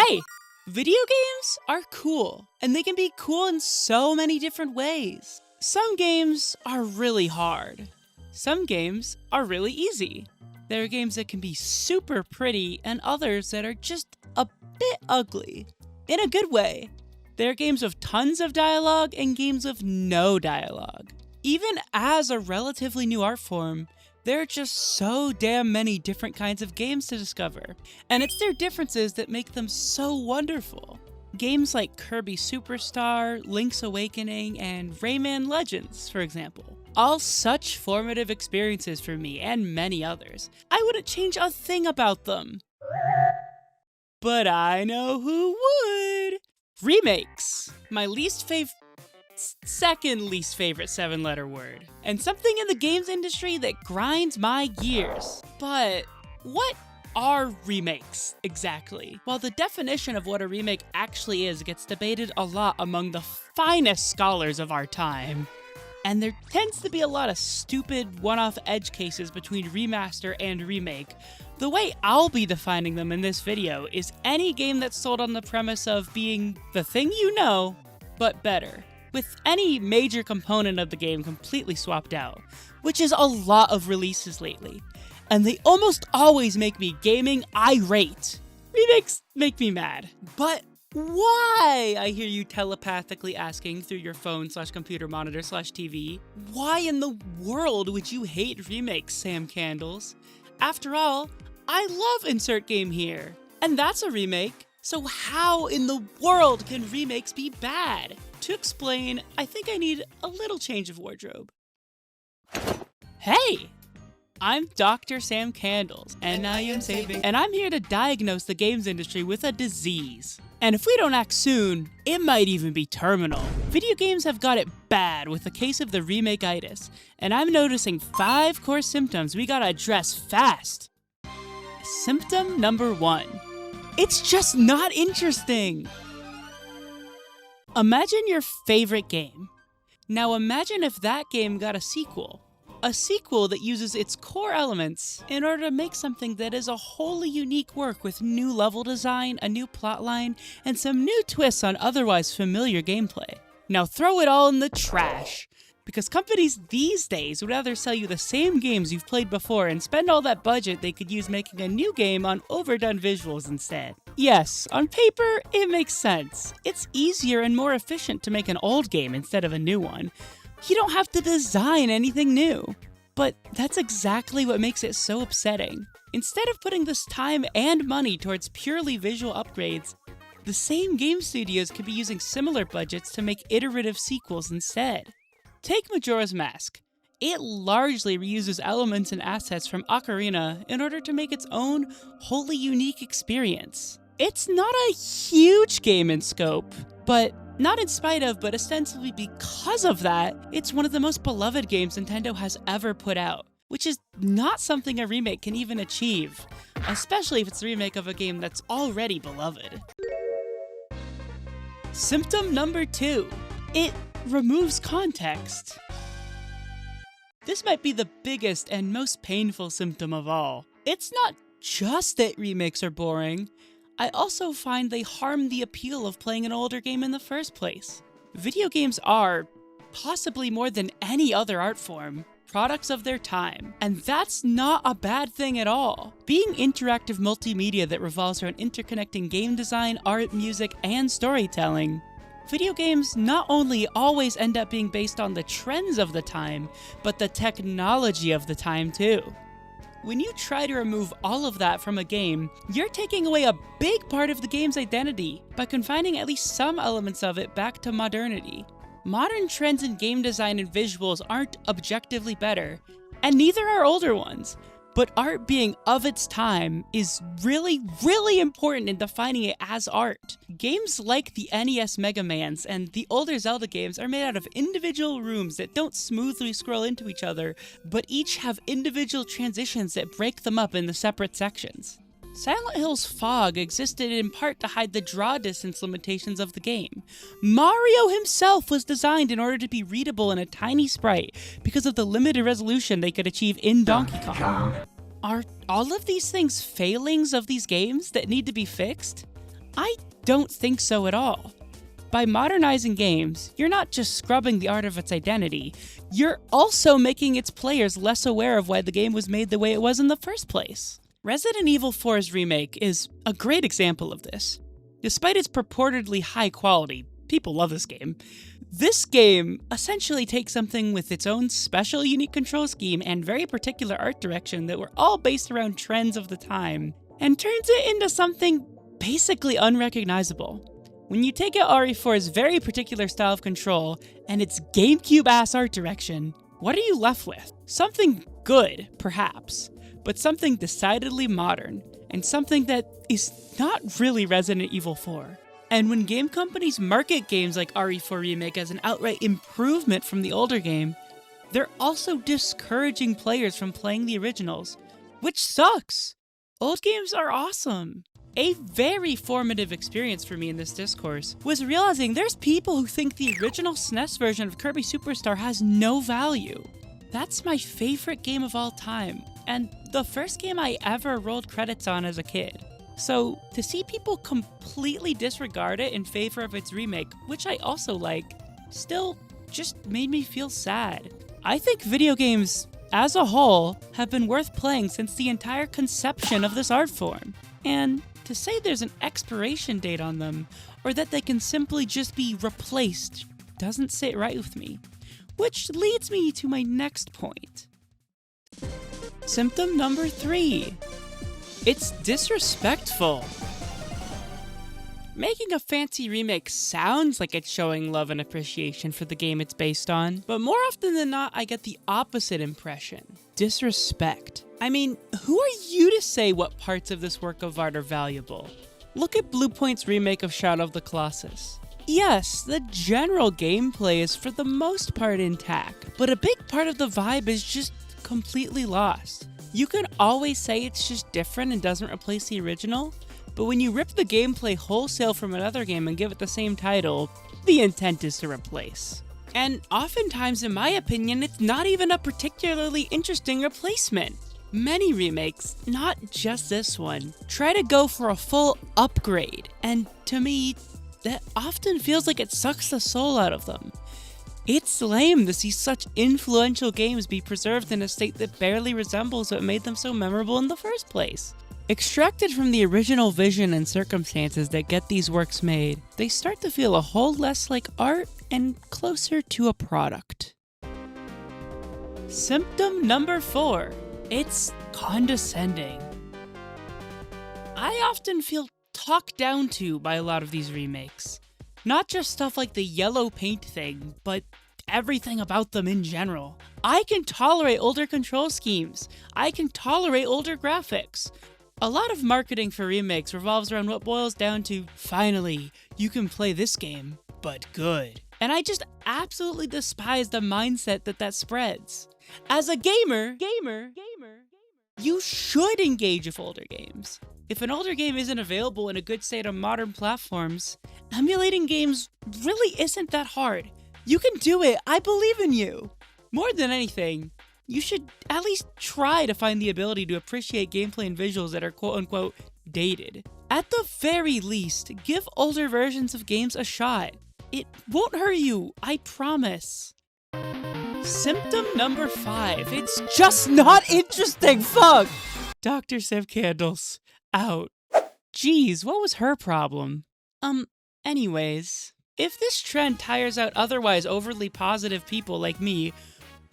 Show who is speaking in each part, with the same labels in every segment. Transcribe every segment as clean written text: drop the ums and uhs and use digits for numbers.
Speaker 1: Hey! Video games are cool, and they can be cool in so many different ways. Some games are really hard. Some games are really easy. There are games that can be super pretty, and others that are just a bit ugly. In a good way. There are games with tons of dialogue and games with no dialogue. Even as a relatively new art form, there are just so damn many different kinds of games to discover, and it's their differences that make them so wonderful. Games like Kirby Superstar, Link's Awakening, and Rayman Legends, for example. All such formative experiences for me and many others. I wouldn't change a thing about them. But I know who would! Remakes! My second least favorite 7-letter word. And something in the games industry that grinds my gears. But what are remakes exactly? Well, the definition of what a remake actually is gets debated a lot among the finest scholars of our time. And there tends to be a lot of stupid one-off edge cases between remaster and remake. The way I'll be defining them in this video is any game that's sold on the premise of being the thing you know, but better, with any major component of the game completely swapped out, which is a lot of releases lately. And they almost always make me gaming irate. Remakes make me mad. But why? I hear you telepathically asking through your phone/computer monitor/TV. Why in the world would you hate remakes, Sam Candles? After all, I love insert game here. And that's a remake. So how in the world can remakes be bad? To explain, I think I need a little change of wardrobe. Hey! I'm Dr. Sam Candles, and I'm here to diagnose the games industry with a disease. And if we don't act soon, it might even be terminal. Video games have got it bad with the case of the remake-itis, and I'm noticing 5 core symptoms we gotta address fast. Symptom number 1. It's just not interesting. Imagine your favorite game. Now imagine if that game got a sequel. A sequel that uses its core elements in order to make something that is a wholly unique work with new level design, a new plotline, and some new twists on otherwise familiar gameplay. Now throw it all in the trash. Because companies these days would rather sell you the same games you've played before and spend all that budget they could use making a new game on overdone visuals instead. Yes, on paper, it makes sense. It's easier and more efficient to make an old game instead of a new one. You don't have to design anything new. But that's exactly what makes it so upsetting. Instead of putting this time and money towards purely visual upgrades, the same game studios could be using similar budgets to make iterative sequels instead. Take Majora's Mask. It largely reuses elements and assets from Ocarina in order to make its own wholly unique experience. It's not a huge game in scope, but not in spite of, but ostensibly because of that, it's one of the most beloved games Nintendo has ever put out, which is not something a remake can even achieve, especially if it's a remake of a game that's already beloved. Symptom number 2. It removes context. This might be the biggest and most painful symptom of all. It's not just that remakes are boring, I also find they harm the appeal of playing an older game in the first place. Video games are, possibly more than any other art form, products of their time, and that's not a bad thing at all. Being interactive multimedia that revolves around interconnecting game design, art, music, and storytelling, video games not only always end up being based on the trends of the time, but the technology of the time too. When you try to remove all of that from a game, you're taking away a big part of the game's identity by confining at least some elements of it back to modernity. Modern trends in game design and visuals aren't objectively better, and neither are older ones. But art being of its time is really, really important in defining it as art. Games like the NES Mega Mans and the older Zelda games are made out of individual rooms that don't smoothly scroll into each other, but each have individual transitions that break them up into separate sections. Silent Hill's fog existed in part to hide the draw distance limitations of the game. Mario himself was designed in order to be readable in a tiny sprite because of the limited resolution they could achieve in Donkey Kong. Are all of these things failings of these games that need to be fixed? I don't think so at all. By modernizing games, you're not just scrubbing the art of its identity, you're also making its players less aware of why the game was made the way it was in the first place. Resident Evil 4's remake is a great example of this. Despite its purportedly high quality, people love this game. This game essentially takes something with its own special unique control scheme and very particular art direction that were all based around trends of the time, and turns it into something basically unrecognizable. When you take out RE4's very particular style of control and its GameCube-ass art direction, what are you left with? Something good, perhaps, but something decidedly modern, and something that is not really Resident Evil 4. And when game companies market games like RE4 Remake as an outright improvement from the older game, they're also discouraging players from playing the originals, which sucks! Old games are awesome! A very formative experience for me in this discourse was realizing there's people who think the original SNES version of Kirby Superstar has no value. That's my favorite game of all time, and the first game I ever rolled credits on as a kid. So to see people completely disregard it in favor of its remake, which I also like, still just made me feel sad. I think video games, as a whole, have been worth playing since the entire conception of this art form. And to say there's an expiration date on them, or that they can simply just be replaced, doesn't sit right with me. Which leads me to my next point. Symptom number 3. It's disrespectful. Making a fancy remake sounds like it's showing love and appreciation for the game it's based on, but more often than not, I get the opposite impression. Disrespect. I mean, who are you to say what parts of this work of art are valuable? Look at Bluepoint's remake of Shadow of the Colossus. Yes, the general gameplay is for the most part intact, but a big part of the vibe is just completely lost. You can always say it's just different and doesn't replace the original, but when you rip the gameplay wholesale from another game and give it the same title, the intent is to replace. And oftentimes, in my opinion, it's not even a particularly interesting replacement. Many remakes, not just this one, try to go for a full upgrade, and to me, that often feels like it sucks the soul out of them. It's lame to see such influential games be preserved in a state that barely resembles what made them so memorable in the first place. Extracted from the original vision and circumstances that get these works made, they start to feel a whole less like art and closer to a product. Symptom number 4. It's condescending. I often feel talked down to by a lot of these remakes. Not just stuff like the yellow paint thing, but everything about them in general. I can tolerate older control schemes. I can tolerate older graphics. A lot of marketing for remakes revolves around what boils down to, finally, you can play this game, but good. And I just absolutely despise the mindset that spreads. As a gamer, you should engage with older games. If an older game isn't available in a good state on modern platforms, emulating games really isn't that hard. You can do it, I believe in you. More than anything, you should at least try to find the ability to appreciate gameplay and visuals that are quote-unquote dated. At the very least, give older versions of games a shot. It won't hurt you, I promise. Symptom number 5. It's just not interesting, fuck! Dr. Sev Candles. Out. Jeez, what was her problem? Anyways. If this trend tires out otherwise overly positive people like me,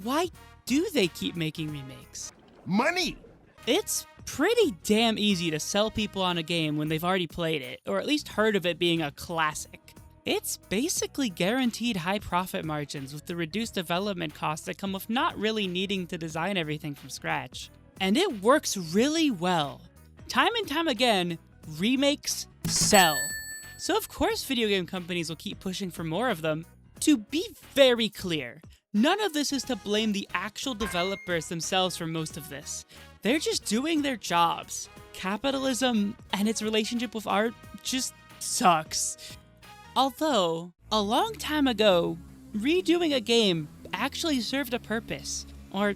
Speaker 1: why do they keep making remakes?
Speaker 2: Money!
Speaker 1: It's pretty damn easy to sell people on a game when they've already played it, or at least heard of it being a classic. It's basically guaranteed high profit margins with the reduced development costs that come with not really needing to design everything from scratch. And it works really well. Time and time again, remakes sell. So of course video game companies will keep pushing for more of them. To be very clear, none of this is to blame the actual developers themselves for most of this. They're just doing their jobs. Capitalism and its relationship with art just sucks. Although, a long time ago, redoing a game actually served a purpose, or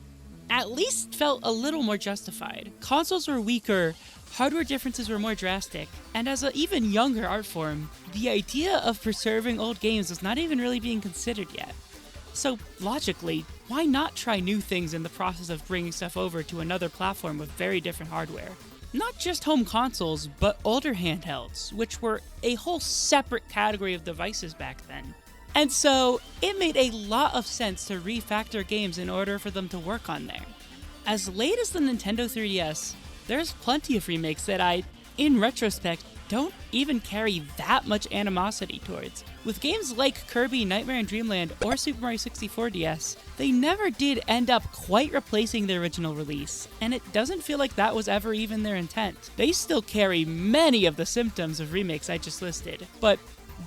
Speaker 1: at least felt a little more justified. Consoles were weaker, hardware differences were more drastic, and as an even younger art form, the idea of preserving old games was not even really being considered yet. So logically, why not try new things in the process of bringing stuff over to another platform with very different hardware? Not just home consoles, but older handhelds, which were a whole separate category of devices back then. And so, it made a lot of sense to refactor games in order for them to work on there. As late as the Nintendo 3DS, there's plenty of remakes that I, in retrospect, don't even carry that much animosity towards. With games like Kirby Nightmare in Dreamland or Super Mario 64 DS, they never did end up quite replacing the original release, and it doesn't feel like that was ever even their intent. They still carry many of the symptoms of remakes I just listed, but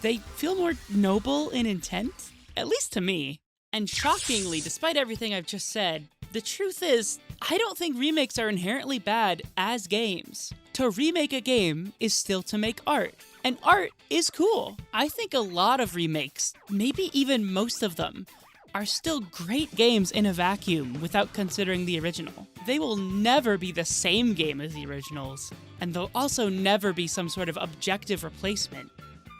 Speaker 1: they feel more noble in intent, at least to me. And shockingly, despite everything I've just said, the truth is, I don't think remakes are inherently bad as games. To remake a game is still to make art, and art is cool. I think a lot of remakes, maybe even most of them, are still great games in a vacuum without considering the original. They will never be the same game as the originals, and they'll also never be some sort of objective replacement.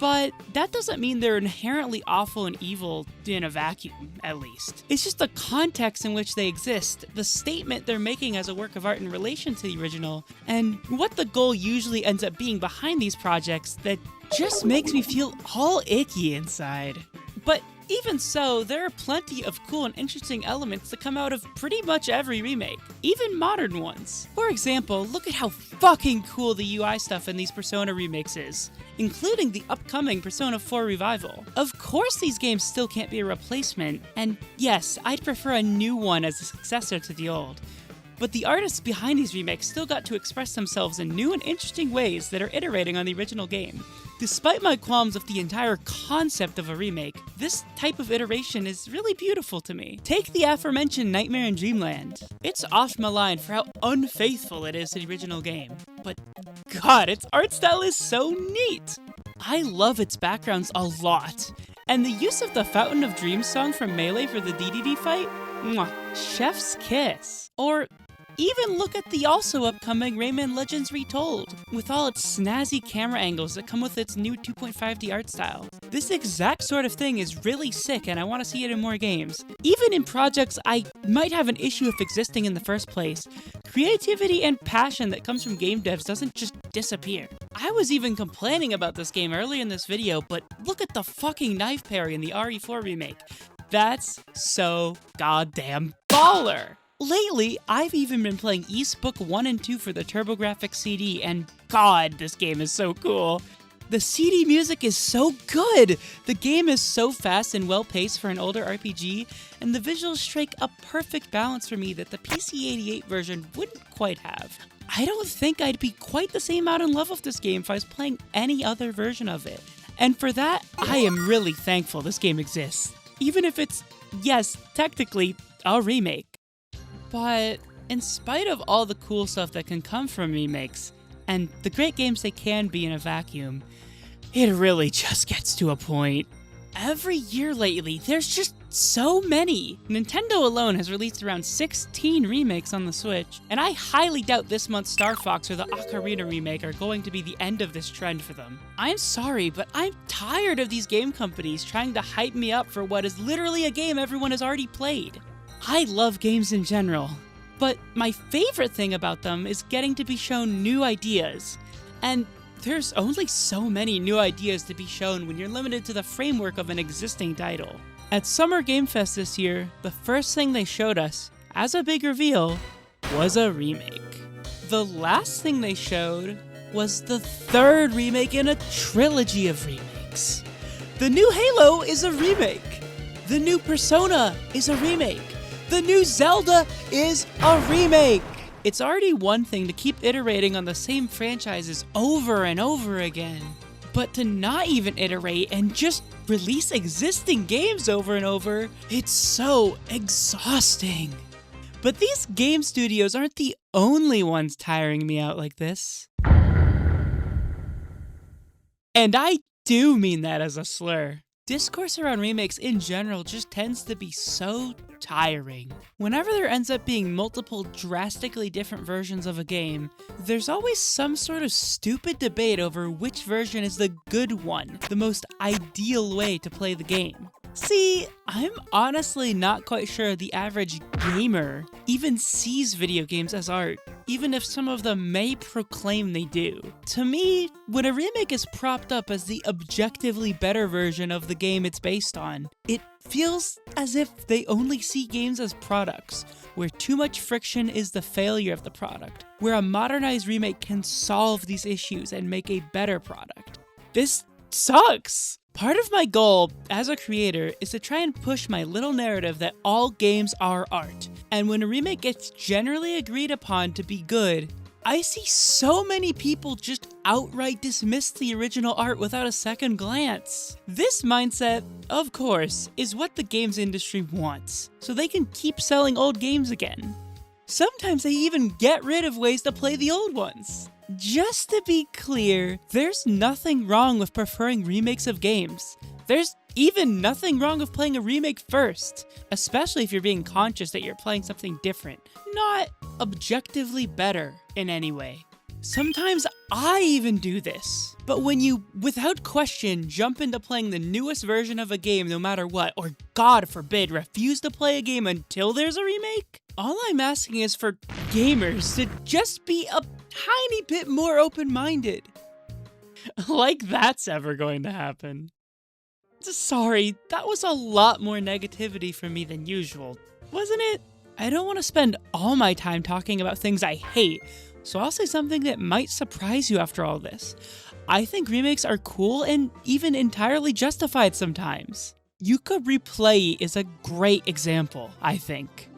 Speaker 1: But that doesn't mean they're inherently awful and evil in a vacuum, at least. It's just the context in which they exist, the statement they're making as a work of art in relation to the original, and what the goal usually ends up being behind these projects that just makes me feel all icky inside. But even so, there are plenty of cool and interesting elements that come out of pretty much every remake, even modern ones. For example, look at how fucking cool the UI stuff in these Persona remakes is, including the upcoming Persona 4 revival. Of course these games still can't be a replacement, and yes, I'd prefer a new one as a successor to the old. But the artists behind these remakes still got to express themselves in new and interesting ways that are iterating on the original game. Despite my qualms with the entire concept of a remake, this type of iteration is really beautiful to me. Take the aforementioned Nightmare in Dreamland. It's oft maligned for how unfaithful it is to the original game, but God, its art style is so neat! I love its backgrounds a lot, and the use of the Fountain of Dreams song from Melee for the DDD fight? Mwah, chef's kiss. Or even look at the also upcoming Rayman Legends Retold, with all its snazzy camera angles that come with its new 2.5D art style. This exact sort of thing is really sick and I want to see it in more games. Even in projects I might have an issue with existing in the first place, creativity and passion that comes from game devs doesn't just disappear. I was even complaining about this game earlier in this video, but look at the fucking knife parry in the RE4 remake. That's so goddamn baller! Lately, I've even been playing East Book 1 and 2 for the TurboGrafx CD, and God, this game is so cool. The CD music is so good! The game is so fast and well-paced for an older RPG, and the visuals strike a perfect balance for me that the PC-88 version wouldn't quite have. I don't think I'd be quite the same out in love with this game if I was playing any other version of it. And for that, I am really thankful this game exists. Even if it's, yes, technically, a remake. But in spite of all the cool stuff that can come from remakes, and the great games they can be in a vacuum, it really just gets to a point. Every year lately, there's just so many. Nintendo alone has released around 16 remakes on the Switch, and I highly doubt this month's Star Fox or the Ocarina remake are going to be the end of this trend for them. I'm sorry, but I'm tired of these game companies trying to hype me up for what is literally a game everyone has already played. I love games in general, but my favorite thing about them is getting to be shown new ideas. And there's only so many new ideas to be shown when you're limited to the framework of an existing title. At Summer Game Fest this year, the first thing they showed us, as a big reveal, was a remake. The last thing they showed was the third remake in a trilogy of remakes. The new Halo is a remake. The new Persona is a remake. The new Zelda is a remake! It's already one thing to keep iterating on the same franchises over and over again, but to not even iterate and just release existing games over and over, it's so exhausting. But these game studios aren't the only ones tiring me out like this. And I do mean that as a slur. Discourse around remakes in general just tends to be so tiring. Whenever there ends up being multiple drastically different versions of a game, there's always some sort of stupid debate over which version is the good one, the most ideal way to play the game. See, I'm honestly not quite sure the average gamer even sees video games as art, even if some of them may proclaim they do. To me, when a remake is propped up as the objectively better version of the game it's based on, it feels as if they only see games as products, where too much friction is the failure of the product, where a modernized remake can solve these issues and make a better product. This sucks! Part of my goal as a creator is to try and push my little narrative that all games are art, and when a remake gets generally agreed upon to be good, I see so many people just outright dismiss the original art without a second glance. This mindset, of course, is what the games industry wants, so they can keep selling old games again. Sometimes they even get rid of ways to play the old ones. Just to be clear, there's nothing wrong with preferring remakes of games. There's even nothing wrong with playing a remake first, especially if you're being conscious that you're playing something different, not objectively better in any way. Sometimes I even do this, but when you, without question, jump into playing the newest version of a game no matter what, or God forbid, refuse to play a game until there's a remake, all I'm asking is for gamers to just be a tiny bit more open-minded. Like that's ever going to happen. Sorry, that was a lot more negativity from me than usual, wasn't it? I don't want to spend all my time talking about things I hate, so I'll say something that might surprise you after all this. I think remakes are cool and even entirely justified sometimes. Yooka Replay is a great example, I think.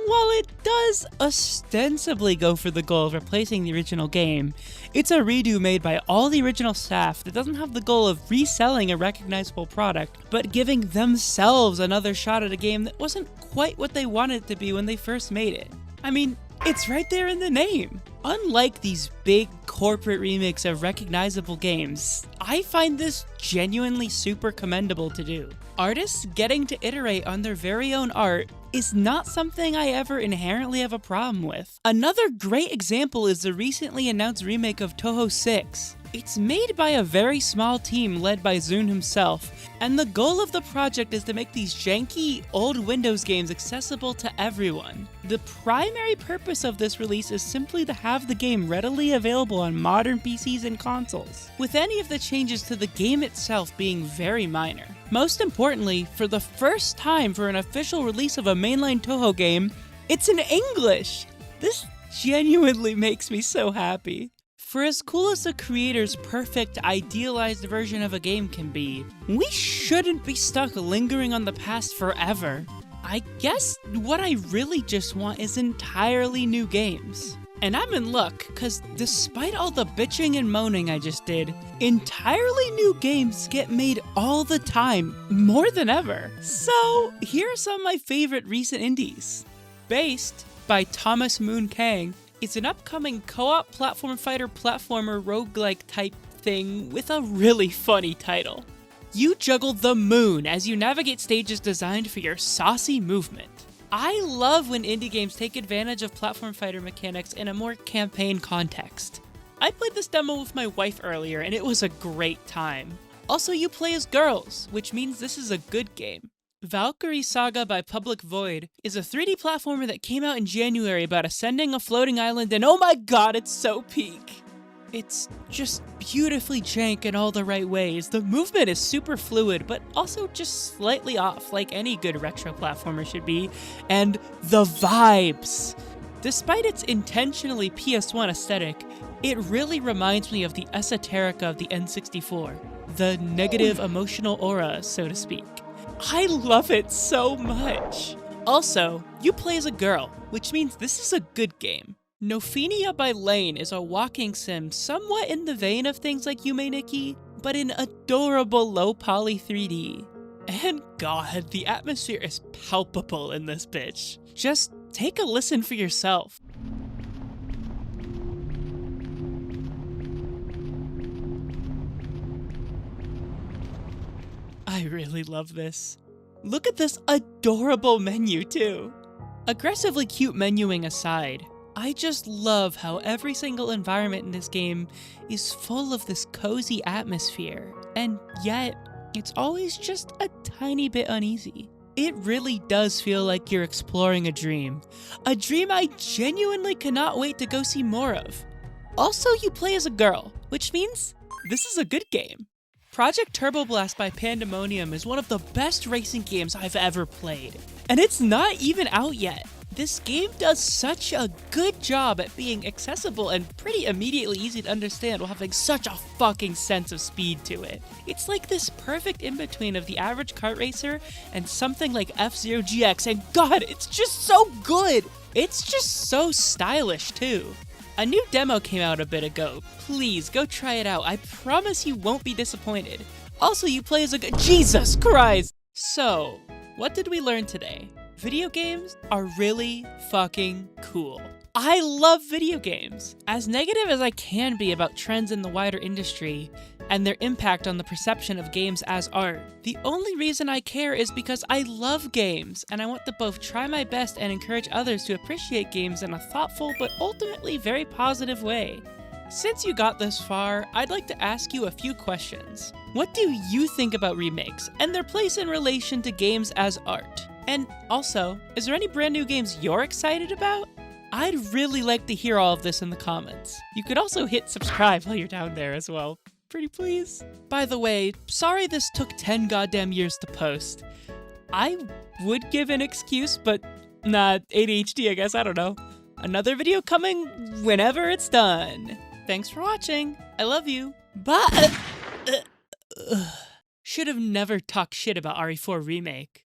Speaker 1: While it does ostensibly go for the goal of replacing the original game, it's a redo made by all the original staff that doesn't have the goal of reselling a recognizable product, but giving themselves another shot at a game that wasn't quite what they wanted it to be when they first made it. I mean, it's right there in the name. Unlike these big corporate remakes of recognizable games, I find this genuinely super commendable to do. Artists getting to iterate on their very own art is not something I ever inherently have a problem with. Another great example is the recently announced remake of Touhou 6. It's made by a very small team led by Zune himself, and the goal of the project is to make these janky, old Windows games accessible to everyone. The primary purpose of this release is simply to have the game readily available on modern PCs and consoles, with any of the changes to the game itself being very minor. Most importantly, for the first time for an official release of a mainline Touhou game, it's in English! This genuinely makes me so happy. For as cool as the creator's perfect, idealized version of a game can be, we shouldn't be stuck lingering on the past forever. I guess what I really just want is entirely new games. And I'm in luck, cause despite all the bitching and moaning I just did, entirely new games get made all the time, more than ever. So here are some of my favorite recent indies. Based by Thomas Moon Kang, it's an upcoming co-op platformer roguelike type thing with a really funny title. You juggle the moon as you navigate stages designed for your saucy movement. I love when indie games take advantage of platform fighter mechanics in a more campaign context. I played this demo with my wife earlier and it was a great time. Also, you play as girls, which means this is a good game. Valkyrie Saga by Public Void is a 3D platformer that came out in January about ascending a floating island, and oh my god, it's so peak! It's just beautifully jank in all the right ways. The movement is super fluid, but also just slightly off, like any good retro platformer should be, and the vibes! Despite its intentionally PS1 aesthetic, it really reminds me of the esoterica of the N64, the negative emotional aura, so to speak. I love it so much! Also, you play as a girl, which means this is a good game. Nophinia by Lane is a walking sim somewhat in the vein of things like Yume Nikki, but in adorable low-poly 3D. And god, the atmosphere is palpable in this bitch. Just take a listen for yourself. I really love this. Look at this adorable menu too. Aggressively cute menuing aside, I just love how every single environment in this game is full of this cozy atmosphere, and yet it's always just a tiny bit uneasy. It really does feel like you're exploring a dream I genuinely cannot wait to go see more of. Also, you play as a girl, which means this is a good game. Project Turbo Blast by Pandemonium is one of the best racing games I've ever played, and it's not even out yet. This game does such a good job at being accessible and pretty immediately easy to understand while having such a fucking sense of speed to it. It's like this perfect in-between of the average kart racer and something like F-Zero GX, and god, it's just so good! It's just so stylish too. A new demo came out a bit ago. Please go try it out. I promise you won't be disappointed. Also, you play as a Jesus Christ! So, what did we learn today? Video games are really fucking cool. I love video games. As negative as I can be about trends in the wider industry and their impact on the perception of games as art, the only reason I care is because I love games, and I want to both try my best and encourage others to appreciate games in a thoughtful but ultimately very positive way. Since you got this far, I'd like to ask you a few questions. What do you think about remakes and their place in relation to games as art? And also, is there any brand new games you're excited about? I'd really like to hear all of this in the comments. You could also hit subscribe while you're down there as well. Pretty please. By the way, sorry this took 10 goddamn years to post. I would give an excuse, but nah, ADHD I guess, I don't know. Another video coming whenever it's done. Thanks for watching. I love you. Bye. Should have never talked shit about RE4 Remake.